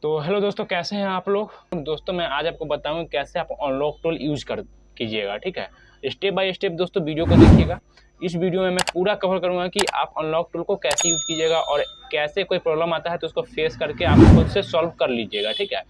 तो हेलो दोस्तों, कैसे हैं आप लोग। दोस्तों मैं आज आपको बताऊंगा कैसे आप अनलॉक टूल यूज कर कीजिएगा। ठीक है, स्टेप बाय स्टेप दोस्तों वीडियो को देखिएगा। इस वीडियो में मैं पूरा कवर करूंगा कि आप अनलॉक टूल को कैसे यूज कीजिएगा और कैसे कोई प्रॉब्लम आता है तो उसको फेस करके आप खुद से सॉल्व कर लीजिएगा। ठीक है,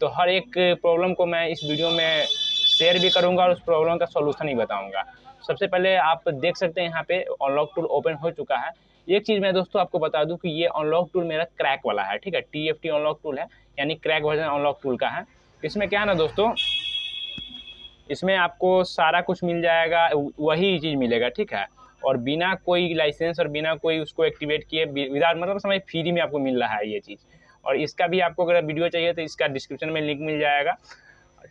तो हर एक प्रॉब्लम को मैं इस वीडियो में शेयर भी करूंगा और उस प्रॉब्लम का सॉल्यूशन ही बताऊंगा। सबसे पहले आप देख सकते हैं यहाँ पे अनलॉक टूल ओपन हो चुका है। एक चीज़ मैं दोस्तों आपको बता दूं कि ये अनलॉक टूल मेरा क्रैक वाला है। ठीक है, TFT अनलॉक टूल है, यानी क्रैक वर्जन अनलॉक टूल का है। इसमें क्या है ना दोस्तों, इसमें आपको सारा कुछ मिल जाएगा, वही चीज़ मिलेगा। ठीक है, और बिना कोई लाइसेंस और बिना कोई उसको एक्टिवेट किए विदाउट मतलब समझ फ्री में आपको मिल रहा है ये चीज़। और इसका भी आपको अगर वीडियो चाहिए तो इसका डिस्क्रिप्शन में लिंक मिल जाएगा।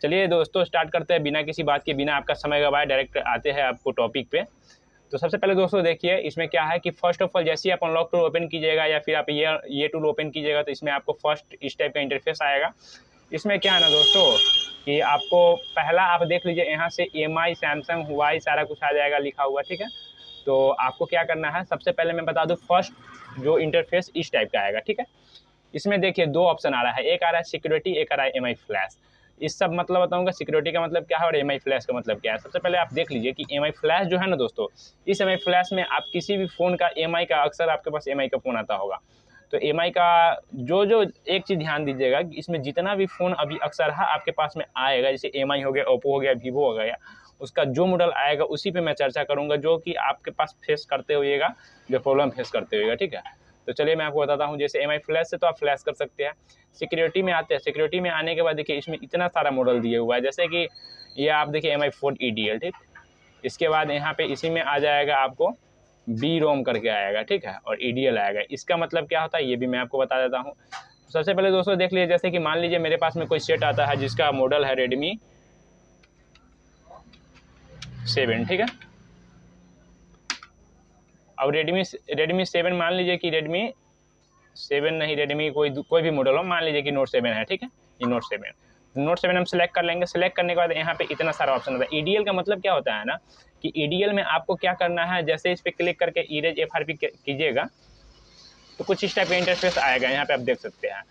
चलिए दोस्तों स्टार्ट करते हैं बिना किसी बात के, बिना आपका समय गवाए डायरेक्ट आते हैं आपको टॉपिक पे। तो सबसे पहले दोस्तों देखिए इसमें क्या है कि फर्स्ट ऑफ ऑल जैसे ही आप अनलॉक टूल ओपन कीजिएगा या फिर आप ये टूल ओपन कीजिएगा तो इसमें आपको फर्स्ट इस टाइप का इंटरफेस आएगा। इसमें क्या है ना दोस्तों कि आपको पहला आप देख लीजिए यहाँ से EMI, सैमसंग, हुआई सारा कुछ आ जाएगा लिखा हुआ। ठीक है, तो आपको क्या करना है, सबसे पहले मैं बता दूँ फर्स्ट जो इंटरफेस इस टाइप का आएगा। ठीक है, इसमें देखिए दो ऑप्शन आ रहा है, एक आ रहा है सिक्योरिटी, एक आ रहा है MI फ्लैश। इस सब मतलब बताऊंगा सिक्योरिटी का मतलब क्या है और MI फ्लैश का मतलब क्या है। सबसे पहले आप देख लीजिए कि MI फ्लैश जो है ना दोस्तों, इस MI फ्लैश में आप किसी भी फ़ोन का MI का, अक्सर आपके पास MI का फ़ोन आता होगा, तो MI का जो जो एक चीज़ ध्यान दीजिएगा कि इसमें जितना भी फ़ोन अभी अक्सर है आपके पास में आएगा, जैसे MI हो गया, ओप्पो हो गया, वीवो हो गया, उसका जो मॉडल आएगा उसी पे मैं चर्चा करूँगा जो कि आपके पास फेस करते होइएगा, जो प्रॉब्लम फेस करते होइएगा। ठीक है, तो चलिए मैं आपको बताता हूँ। जैसे MI फ्लैश से तो आप फ्लैश कर सकते हैं। सिक्योरिटी में आते हैं, सिक्योरिटी में आने के बाद देखिए इसमें इतना सारा मॉडल दिए हुआ है, जैसे कि ये आप देखिए MI 4 EDL। ठीक, इसके बाद यहाँ पे इसी में आ जाएगा आपको बी रोम करके आएगा। ठीक है, और EDL आएगा। इसका मतलब क्या होता है ये भी मैं आपको बता देता हूँ। सबसे पहले दोस्तों देख लीजिए, जैसे कि मान लीजिए मेरे पास में कोई सेट आता है जिसका मॉडल है Redmi 7। ठीक है, अब Redmi 7 मान लीजिए कि Redmi 7 नहीं, Redmi कोई भी मॉडल हो, मान लीजिए कि Note 7 है। ठीक है, ये Note 7 हम सेलेक्ट कर लेंगे। सेलेक्ट करने के बाद यहाँ पे इतना सारा ऑप्शन होता है। EDL का मतलब क्या होता है ना कि EDL में आपको क्या करना है, जैसे इस पर क्लिक करके इरेज FRP कीजिएगा तो कुछ इस टाइप का इंटरफेस आएगा। यहाँ पे आप देख सकते हैं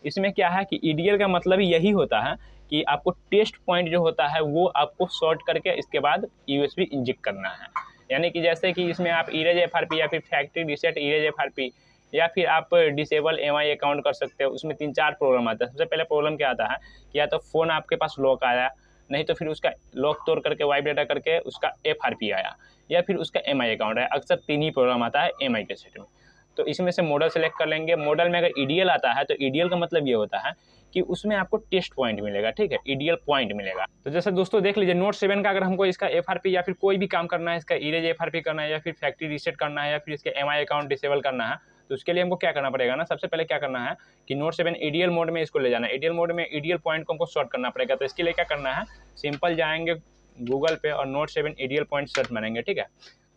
इसमें क्या है कि EDL का मतलब यही होता है कि आपको टेस्ट पॉइंट जो होता है वो आपको सॉर्ट करके इसके बाद USB इंजेक्ट करना है। यानी कि जैसे कि इसमें आप इरेज FRP या फिर फैक्ट्री रीसेट इरेज FRP या फिर आप डिसेबल MI अकाउंट कर सकते हो। उसमें 3-4 प्रॉब्लम आता है। सबसे पहले प्रॉब्लम क्या आता है कि या तो फ़ोन आपके पास लॉक आया, नहीं तो फिर उसका लॉक तोड़ करके वाइप डाटा करके उसका FRP आया, या फिर उसका MI अकाउंट आया। अक्सर 3 ही प्रॉब्लम आता है MI के सेट में। तो इसमें से मॉडल सेलेक्ट कर लेंगे। मॉडल में अगर EDL आता है तो EDL का मतलब ये होता है कि उसमें आपको टेस्ट पॉइंट मिलेगा। ठीक है, EDL पॉइंट मिलेगा। तो जैसे दोस्तों देख लीजिए Note 7 का अगर हमको इसका FRP या फिर कोई भी काम करना है, इसका इरेज FRP करना है या फिर फैक्ट्री रीसेट करना है या फिर इसके MI अकाउंट डिसेबल करना है, तो उसके लिए हमको क्या करना पड़ेगा ना, सबसे पहले क्या करना है कि Note 7 EDL मोड में इसको ले जाना है। EDL मोड में EDL पॉइंट को हमको सॉर्ट करना पड़ेगा। तो इसके लिए क्या करना है, सिंपल जाएंगे गूगल पे और Note 7 EDL पॉइंट सर्च मारेंगे। ठीक है,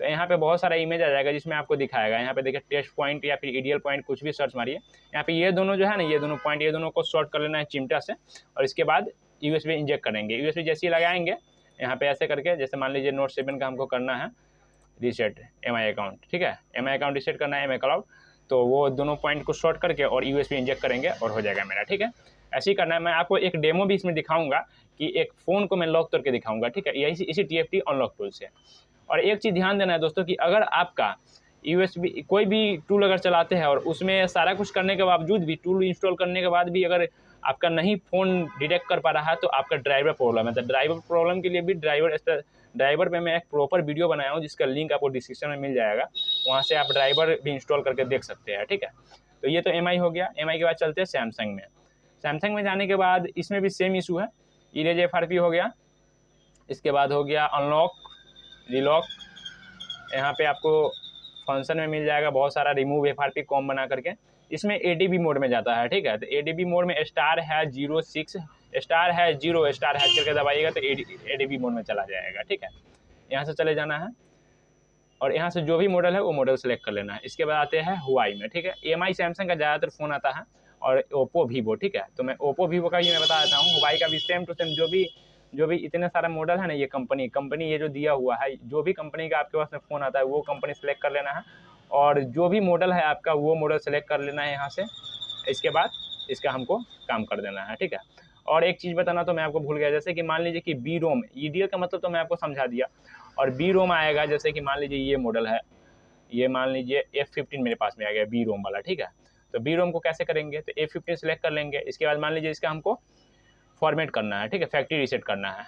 तो यहाँ पे बहुत सारा इमेज आ जाएगा जिसमें आपको दिखाएगा। यहाँ पे देखिए टेस्ट पॉइंट या फिर EDL पॉइंट कुछ भी सर्च मारिए। यहाँ पे ये दोनों जो है ना, ये दोनों पॉइंट, ये दोनों को सॉर्ट कर लेना है चिमटा से और इसके बाद USB इंजेक्ट करेंगे। USB जैसे ही लगाएंगे यहाँ पे ऐसे करके, जैसे मान लीजिए Note 7 का हमको करना है रीसेट MI अकाउंट। ठीक है, MI अकाउंट रीसेट करना है, MI क्लाउड, तो वो दोनों पॉइंट को शॉर्ट करके और USB इंजेक्ट करेंगे और हो जाएगा मेरा। ठीक है, ऐसे ही करना है। मैं आपको एक डेमो भी इसमें दिखाऊंगा कि एक फ़ोन को मैं लॉक करके दिखाऊंगा। ठीक है, यही इसी TFT अनलॉक टूल से। और एक चीज़ ध्यान देना है दोस्तों कि अगर आपका USB कोई भी टूल अगर चलाते हैं और उसमें सारा कुछ करने के बावजूद भी, टूल इंस्टॉल करने के बाद भी अगर आपका नहीं फ़ोन डिटेक्ट कर पा रहा है तो आपका ड्राइवर प्रॉब्लम है। तो ड्राइवर प्रॉब्लम के लिए भी ड्राइवर पे मैं एक प्रॉपर वीडियो बनाया हूँ जिसका लिंक आपको डिस्क्रिप्शन में मिल जाएगा। वहाँ से आप ड्राइवर भी इंस्टॉल करके देख सकते हैं। ठीक है, तो ये तो MI हो गया। MI के बाद चलते हैं सैमसंग में। सैमसंग में जाने के बाद इसमें भी सेम इशू है, इरेज FRP हो गया, इसके बाद हो गया अनलॉक, रिलॉक। यहाँ पे आपको फंक्शन में मिल जाएगा बहुत सारा, रिमूव FRP कॉम बना करके। इसमें ADB मोड में जाता है। ठीक है, तो ADB मोड में *06 *0 *# करके दबाइएगा तो ADB मोड में चला जाएगा। ठीक है, यहाँ से चले जाना है और यहाँ से जो भी मॉडल है वो मॉडल सेलेक्ट कर लेना है। इसके बाद आते हैं हुआई में। ठीक है, MI सैमसंग का ज़्यादातर फ़ोन आता है और ओप्पो वीवो। ठीक है, तो मैं ओप्पो वीवो का ही मैं बता देता हूँ। हुआई का भी सेम टू सेम जो भी इतने सारा मॉडल है ना, ये कंपनी ये जो दिया हुआ है, जो भी कंपनी का आपके पास में फ़ोन आता है वो कंपनी सेलेक्ट कर लेना है और जो भी मॉडल है आपका वो मॉडल सेलेक्ट कर लेना है यहाँ से। इसके बाद इसका हमको काम कर देना है, ठीक है। और एक चीज़ बताना तो मैं आपको भूल गया, जैसे कि मान लीजिए कि बी रोम, ईडीएल का मतलब तो मैं आपको समझा दिया, और बी रोम आएगा, जैसे कि मान लीजिए ये मॉडल है, ये मान लीजिए F15 मेरे पास में आ गया बी रोम वाला, ठीक है। तो बी रोम को कैसे करेंगे, तो F15 सेलेक्ट कर लेंगे। इसके बाद मान लीजिए इसका हमको फॉर्मेट करना है, ठीक है, फैक्ट्री रीसेट करना है।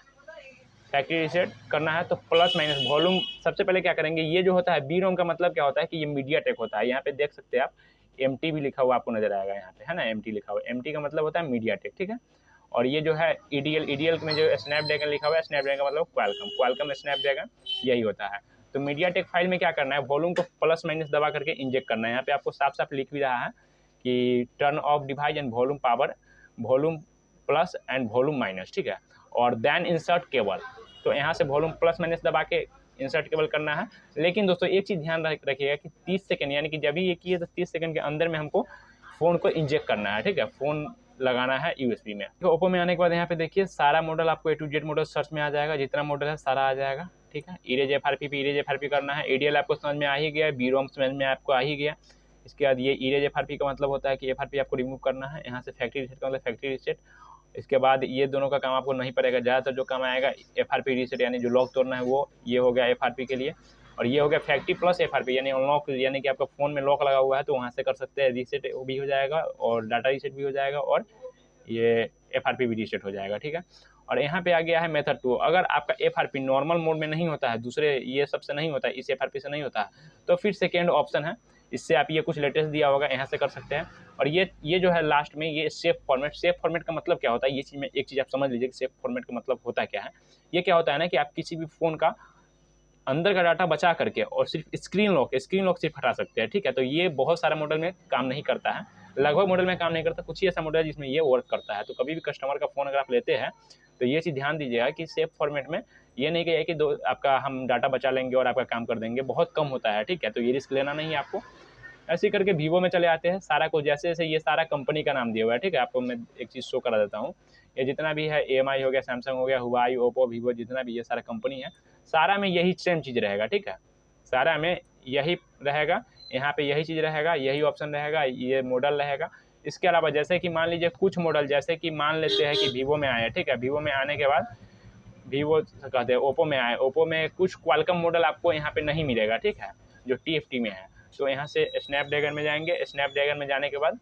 फैक्ट्री रीसेट करना है तो प्लस माइनस वॉल्यूम, सबसे पहले क्या करेंगे, ये जो होता है बी रोम का मतलब क्या होता है कि ये मीडियाटेक होता है। यहाँ पे देख सकते हैं आप MT भी लिखा हुआ आपको नजर आएगा, यहाँ पे है ना MT लिखा हुआ, MT का मतलब होता है मीडियाटेक, ठीक है। और ये जो है EDL में जो स्नैपड्रैगन लिखा हुआ है, स्नैपड्रैगन का मतलब क्वालकॉम स्नैपड्रैगन यही होता है। तो मीडियाटेक फाइल में क्या करना है, वॉल्यूम को प्लस माइनस दबा करके इंजेक्ट करना है। यहाँ पे आपको साफ साफ लिख भी रहा है कि turn off device and volume power, volume plus and volume minus, ठीक है। और देन इंसर्ट केबल, तो यहाँ से वॉल्यूम प्लस माइनस दबा के इंसर्ट केबल करना है। लेकिन दोस्तों एक चीज़ ध्यान रखिएगा कि 30 सेकंड, यानी कि जब भी ये किए तो 30 सेकंड के अंदर में हमको फ़ोन को इंजेक्ट करना है, ठीक है, फ़ोन लगाना है USB में। तो ओप्पो में आने के बाद यहाँ पे देखिए सारा मॉडल आपको A to Z model search में आ जाएगा, जितना मॉडल है सारा आ जाएगा, ठीक है। इरेज FRP पे इरेज FRP करना है। ADL आपको समझ में आ ही गया, बी रोम समझ में आपको आ ही गया। इसके बाद ये इरेज FRP का मतलब होता है कि FRP आपको रिमूव करना है। यहाँ से फैक्ट्री रीसेट का मतलब फैक्ट्री रीसेट। इसके बाद ये दोनों का काम आपको नहीं पड़ेगा, ज़्यादातर जो काम आएगा FRP रीसेट, यानी जो लॉक तोड़ना है वो, ये हो गया FRP के लिए। और ये हो गया फैक्ट्री प्लस FRP, यानी अनलॉक, यानी कि आपका फ़ोन में लॉक लगा हुआ है तो वहाँ से कर सकते हैं रीसेट, भी हो जाएगा और डाटा रीसेट भी हो जाएगा और ये FRP भी रीसेट हो जाएगा, ठीक है। और यहाँ पे आ गया है मेथड 2। अगर आपका FRP नॉर्मल मोड में नहीं होता है, दूसरे ये सबसे नहीं होता है, इस FRP से नहीं होता है, तो फिर सेकेंड ऑप्शन है, इससे आप ये कुछ लेटेस्ट दिया होगा यहाँ से कर सकते हैं। और ये जो है लास्ट में ये सेफ फॉर्मेट। सेफ फॉर्मेट का मतलब क्या होता है, ये चीज़ में एक चीज़ आप समझ लीजिए कि सेफ फॉर्मेट का मतलब होता क्या है। ये क्या होता है ना कि आप किसी भी फ़ोन का अंदर का डाटा बचा करके और सिर्फ स्क्रीन लॉक सिर्फ हटा सकते हैं, ठीक है। तो ये बहुत सारे मॉडल में काम नहीं करता है, लगभग मॉडल में काम नहीं करता, कुछ ही ऐसा मॉडल है जिसमें ये वर्क करता है। तो कभी भी कस्टमर का फ़ोन अगर आप लेते हैं तो ये चीज़ ध्यान दीजिएगा कि सेफ फॉर्मेट में ये नहीं कि आपका हम डाटा बचा लेंगे और आपका काम कर देंगे, बहुत कम होता है, ठीक है। तो ये रिस्क लेना नहीं है आपको। ऐसे करके वीवो में चले आते हैं, सारा कुछ जैसे जैसे ये सारा कंपनी का नाम दिया हुआ है, ठीक है। आपको मैं एक चीज़ शो करा देता हूँ, ये जितना भी है EMI हो गया, सैमसंग हो गया, हुआई, ओप्पो, वीवो, जितना भी ये सारा कंपनी है, सारा में यही सेम चीज़ रहेगा, ठीक है। सारा में यही रहेगा, यहाँ पे यही चीज़ रहेगा, यही ऑप्शन रहेगा, ये मॉडल रहेगा। इसके अलावा जैसे कि मान लीजिए कुछ मॉडल, जैसे कि मान लेते हैं कि वीवो में आए, ठीक है। वीवो में आने के बाद वीवो कहते हैं ओप्पो में आए, ओप्पो में कुछ क्वालकॉम मॉडल आपको यहाँ पे नहीं मिलेगा, ठीक है, जो TFT में है। तो यहाँ से स्नैपड्रैगन में जाएंगे, स्नैपड्रैगन में जाने के बाद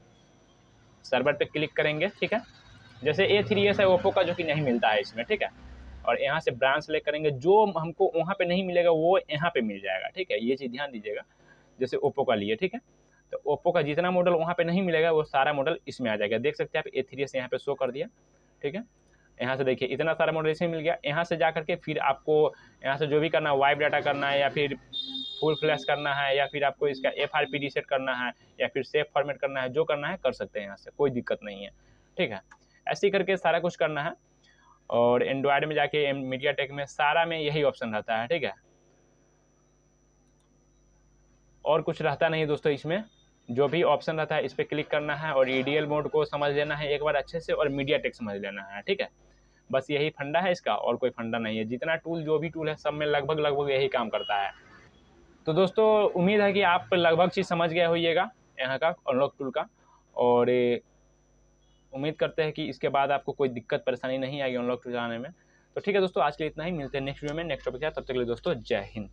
सर्वर पे क्लिक करेंगे, ठीक है। जैसे A3s है ओप्पो का, जो कि नहीं मिलता है इसमें, ठीक है। और यहाँ से ब्रांच सेलेक्ट करेंगे, जो हमको वहाँ पे नहीं मिलेगा वो यहाँ पे मिल जाएगा, ठीक है। ये चीज़ ध्यान दीजिएगा, जैसे ओप्पो का लिए, ठीक है। तो ओप्पो का जितना मॉडल वहाँ पे नहीं मिलेगा वो सारा मॉडल इसमें आ जाएगा। देख सकते हैं आप A3s यहाँ पे शो कर दिया, ठीक है। यहाँ से देखिए इतना सारा मॉडल इसमें मिल गया। यहाँ से जा करके फिर आपको यहाँ से जो भी करना है, वाइप डाटा करना है या फिर फुल फ्लैश करना है या फिर आपको इसका FRP रीसेट करना है या फिर सेफ फॉर्मेट करना है, जो करना है कर सकते हैं यहाँ से, कोई दिक्कत नहीं है, ठीक है। ऐसे ही करके सारा कुछ करना है। और एंड्रॉयड में जाके मीडियाटेक में सारा में यही ऑप्शन रहता है, ठीक है। और कुछ रहता नहीं दोस्तों, इसमें जो भी ऑप्शन रहता है इस पर क्लिक करना है और EDL मोड को समझ लेना है एक बार अच्छे से, और मीडियाटेक समझ लेना है, ठीक है। बस यही फंडा है इसका, और कोई फंडा नहीं है। जितना टूल, जो भी टूल है, सब में लगभग यही काम करता है। तो दोस्तों उम्मीद है कि आप लगभग चीज़ समझ गए होइएगा यहाँ का अनलॉक टूल का, और उम्मीद करते हैं कि इसके बाद आपको कोई दिक्कत परेशानी नहीं आएगी अनलॉक टूल चलाने में। तो ठीक है दोस्तों, आज के लिए इतना ही, मिलते हैं नेक्स्ट वीडियो में नेक्स्ट टॉपिक के साथ। तब तक के लिए दोस्तों जय हिंद।